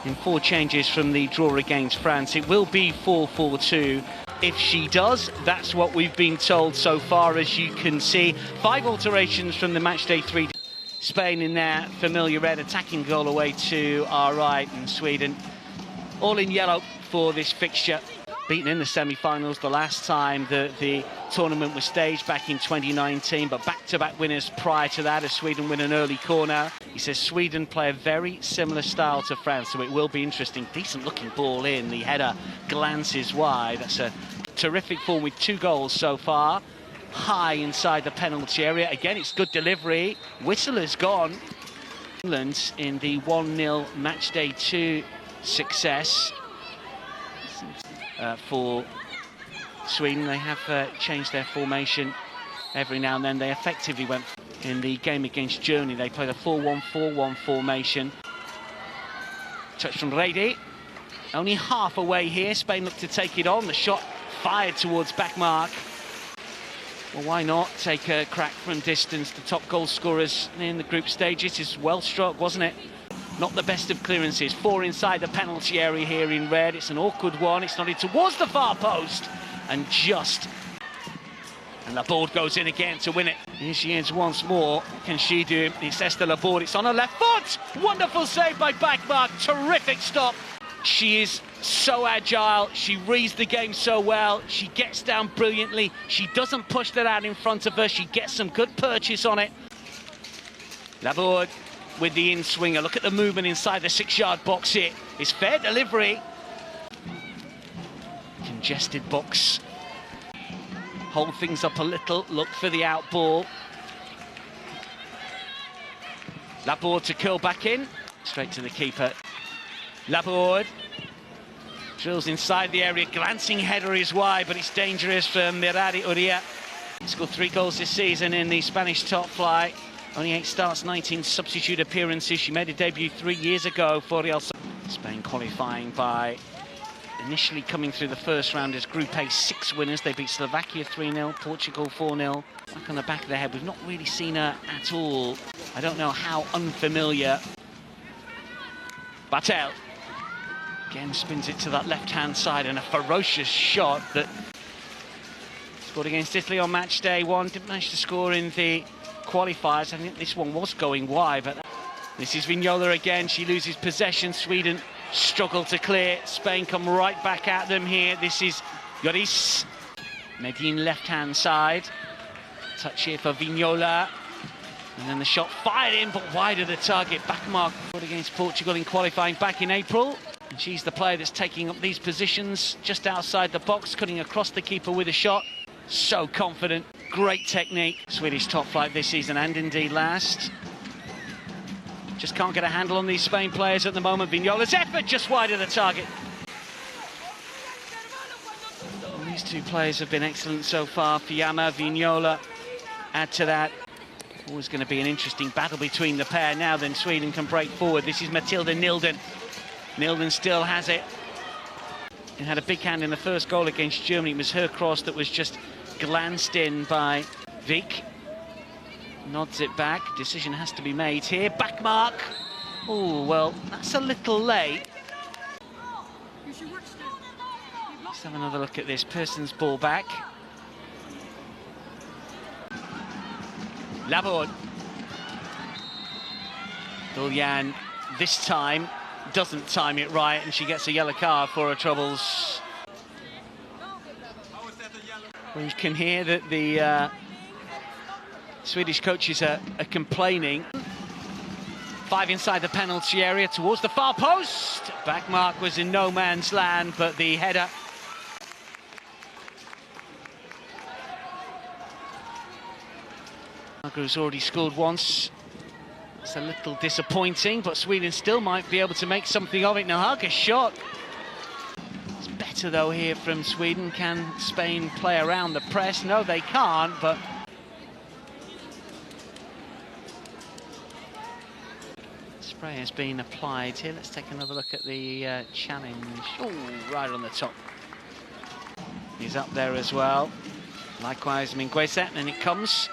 in 4 changes from the draw against France. It will be 4-4-2. If she does, that's what we've been told so far, as you can see. 5 alterations from the matchday 3. Spain in their familiar red, attacking goal away to our right, and Sweden all in yellow for this fixture. Beaten in the semi-finals the last time the tournament was staged back in 2019, but back-to-back winners prior to that, as Sweden win an early corner. He says Sweden play a very similar style to France, so it will be interesting. Decent looking ball in, the header glances wide. That's a terrific form with 2 goals so far. High inside the penalty area. Again, it's good delivery. Whistle has gone. England in the 1-0 matchday 2 success. For Sweden, they have changed their formation every now and then. They effectively went in the game against Germany. They played a 4-1-4-1 formation. Touch from Reidi. Only half away here. Spain look to take it on. The shot fired towards back mark. Well, why not take a crack from distance? The top goal scorers in the group stages is well struck, wasn't it? Not the best of clearances. 4 inside the penalty area here in red. It's an awkward one. It's nodded towards the far post. And Laborde goes in again to win it. Here she is once more. What can she do? It's Esther Laborde. It's on her left foot. Wonderful save by Backmark. Terrific stop. She is so agile. She reads the game so well. She gets down brilliantly. She doesn't push that out in front of her. She gets some good purchase on it. Laborde with the in-swinger. Look at the movement inside the 6-yard box here. It's fair delivery. Congested box. Hold things up a little. Look for the out ball. Laborde to curl back in. Straight to the keeper. Laborde drills inside the area. Glancing header is wide, but it's dangerous for Mirari Uria. Scored 3 goals this season in the Spanish top flight. Only 8 starts, 19 substitute appearances. She made a debut 3 years ago for Real. Spain qualifying by initially coming through the first round as Group A 6 winners. They beat Slovakia 3-0, Portugal 4-0. Back on the back of the head, we've not really seen her at all. I don't know how unfamiliar. Batel again spins it to that left-hand side, and a ferocious shot that scored against Italy on match day 1. Didn't manage to score in the qualifiers. I think this one was going wide, but this is Vignola again. She loses possession. Sweden struggle to clear. Spain come right back at them here. This is Lloris. Medin left-hand side. Touch here for Vignola. And then the shot fired in, but wide of the target. Backmark against Portugal in qualifying back in April. And she's the player that's taking up these positions just outside the box, cutting across the keeper with a shot. So confident, great technique. Swedish top flight this season and indeed last. Just can't get a handle on these Spain players at the moment. Vignola's effort just wide of the target. These 2 players have been excellent so far. Fiamma, Vignola, add to that. Always going to be an interesting battle between the pair. Now then, Sweden can break forward. This is Matilda Nilden. Nilden still has it. It had a big hand in the first goal against Germany. It was her cross that was just glanced in by Vik. Nods it back. Decision has to be made here. Backmark. Oh, well, that's a little late. Let's have another look at this. Person's ball back. Laborde. Dulyan this time doesn't time it right, and she gets a yellow card for her troubles. Well, you can hear that the Swedish coaches are complaining. 5 inside the penalty area towards the far post. Backmark was in no man's land, but the header. Margaret's already scored once. It's a little disappointing, but Sweden still might be able to make something of it. Nahaga's shot. It's better though here from Sweden. Can Spain play around the press? No, they can't, but spray has been applied here. Let's take another look at the challenge. Oh, right on the top. He's up there as well. Likewise, Mingueza, and it comes.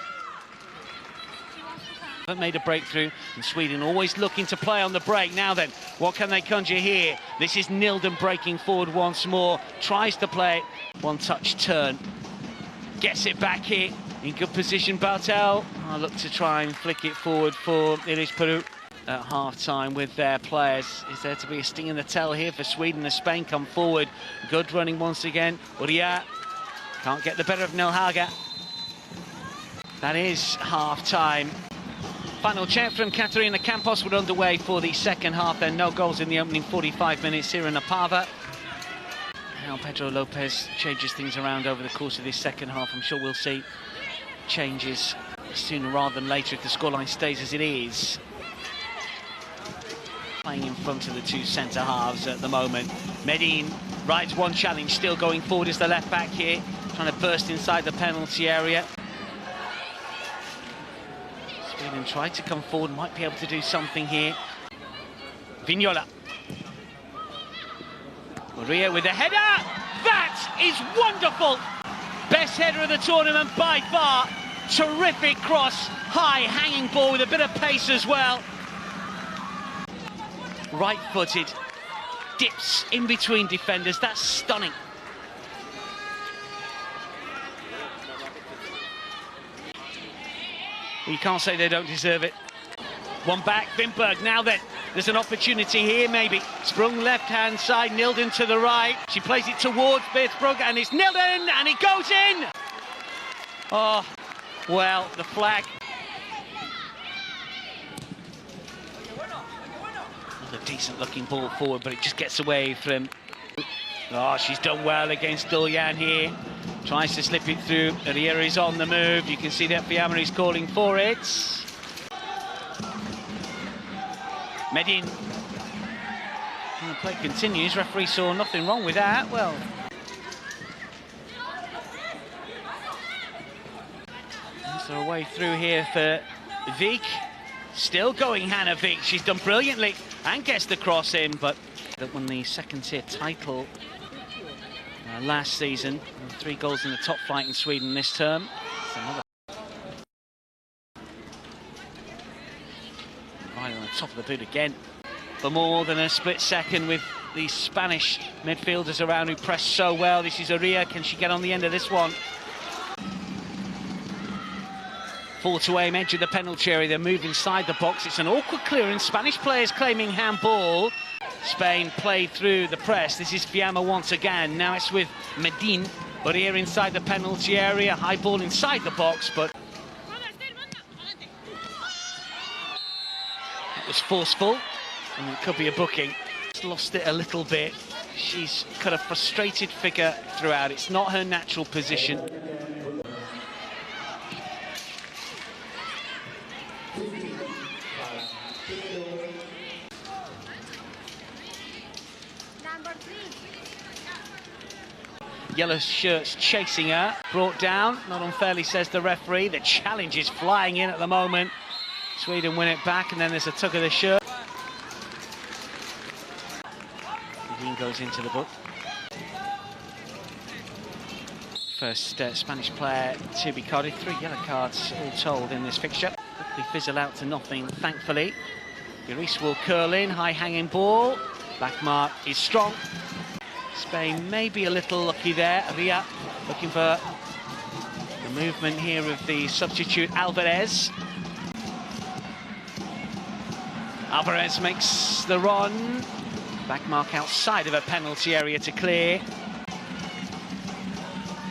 Haven't made a breakthrough, and Sweden always looking to play on the break. Now then, what can they conjure here? This is Nilden breaking forward once more, tries to play it, one-touch turn, gets it back here, in good position, Bartel. Look to try and flick it forward for Peru at half-time with their players. Is there to be a sting in the tail here for Sweden as Spain come forward? Good running once again, Uria can't get the better of Nilhaga. That is half-time. Final check from Catarina Campos. We're underway for the second half. There are no goals in the opening 45 minutes here in Opava. How Pedro Lopez changes things around over the course of this second half. I'm sure we'll see changes sooner rather than later if the scoreline stays as it is. Playing in front of the two centre halves at the moment. Medin rides one challenge, still going forward as the left back here, trying to burst inside the penalty area. Sweden tried to come forward, might be able to do something here. Vignola. Maria with a header! That is wonderful! Best header of the tournament by far. Terrific cross, high hanging ball with a bit of pace as well. Right-footed, dips in between defenders, that's stunning. You can't say they don't deserve it. One back, Wimberg. Now then, there's an opportunity here, maybe. Sprung left-hand side, Nilden to the right. She plays it towards Beersbrug, and it's Nilden, and it goes in! Oh, well, the flag. Another decent-looking ball forward, but it just gets away from... Oh, she's done well against Dulyan here. Tries to slip it through. Riera is on the move. You can see that Fiamma is calling for it. Medin. And the play continues. Referee saw nothing wrong with that. Well. Is there a way through here for Vik? Still going, Hannah Vik. She's done brilliantly and gets the cross in, but that won the second-tier title last season. 3 goals in the top flight in Sweden this term. Right on the top of the boot again. For more than a split second with the Spanish midfielders around who press so well. This is Uria. Can she get on the end of this one? 4 to aim, edge of the penalty area. They move inside the box. It's an awkward clearance. Spanish players claiming handball. Spain play through the press. This is Fiamma once again. Now it's with Medin. But here inside the penalty area, high ball inside the box, but it was forceful, and it could be a booking. She's lost it a little bit. She's got a frustrated figure throughout. It's not her natural position. Yellow shirts chasing her, brought down, not unfairly says the referee. The challenge is flying in at the moment. Sweden win it back, and then there's a tug of the shirt. Medin goes into the book. First Spanish player to be carded. 3 yellow cards all told in this fixture. Quickly fizzle out to nothing, thankfully. Iris will curl in, high hanging ball. Back mark is strong. Spain may be a little lucky there. Ria looking for the movement here of the substitute Alvarez. Alvarez makes the run. Back mark outside of a penalty area to clear.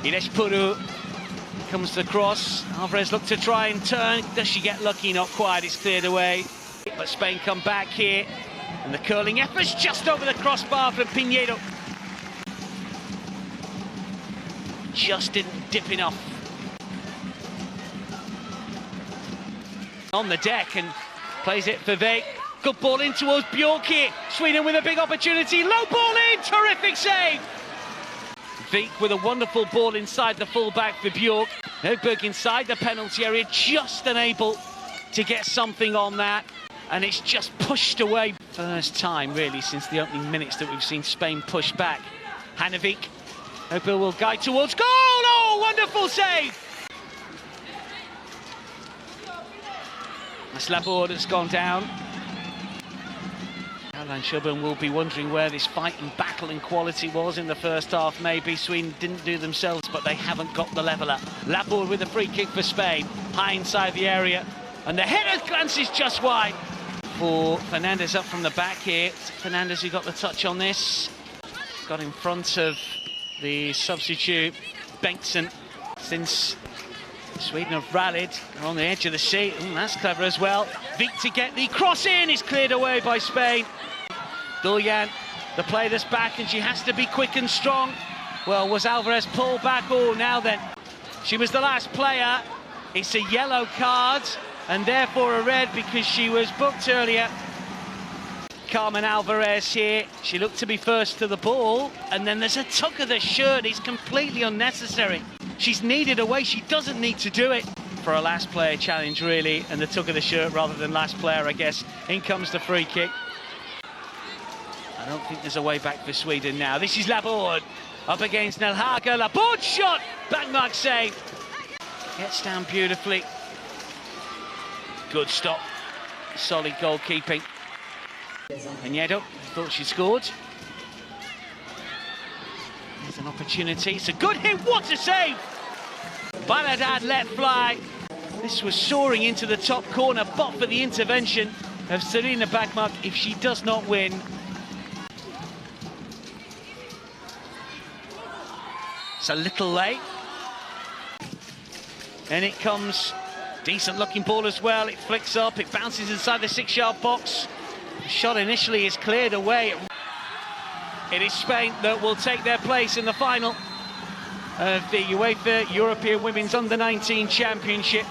Puru comes the cross. Alvarez look to try and turn. Does she get lucky? Not quite. It's cleared away. But Spain come back here. And the curling effort's just over the crossbar from Pinedo. Just didn't dip enough. On the deck and plays it for Vik. Good ball in towards Bjork here. Sweden with a big opportunity. Low ball in. Terrific save. Vik with a wonderful ball inside the fullback for Bjork. Högberg inside the penalty area, just unable to get something on that. And it's just pushed away. First time, really, since the opening minutes that we've seen Spain push back. Hannevik. Högberg will guide towards goal. Oh, wonderful save. It's Laborde that's gone down. Caroline Shelburne will be wondering where this fight and battle and quality was in the first half. Maybe Sweden didn't do themselves, but they haven't got the leveller. Laborde with a free kick for Spain, high inside the area, and the header glances just wide for Fernandez up from the back here. Fernandez who got the touch on this, got in front of the substitute Bengtsson. Since Sweden have rallied, they're on the edge of the seat. That's clever as well. Vik to get the cross in, is cleared away by Spain. Duljan, the play that's back, and she has to be quick and strong. Well, was Alvarez pulled back? Oh, now then. She was the last player. It's a yellow card, and therefore a red because she was booked earlier. Carmen Alvarez here. She looked to be first to the ball, and then there's a tuck of the shirt. It's completely unnecessary. She's needed away. She doesn't need to do it. For a last player challenge, really, and the tuck of the shirt rather than last player, I guess. In comes the free kick. I don't think there's a way back for Sweden now. This is Laborde up against Nelhaga. Laborde shot! Backmark save. Gets down beautifully. Good stop. Solid goalkeeping. Pinedo thought she scored. There's an opportunity. It's a good hit. What a save! Baladad let fly. This was soaring into the top corner, but for the intervention of Serena Backmark. If she does not win, it's a little late. And it comes, decent looking ball as well. It flicks up, it bounces inside the 6-yard box. The shot initially is cleared away. It is Spain that will take their place in the final of the UEFA European Women's Under-19 Championship.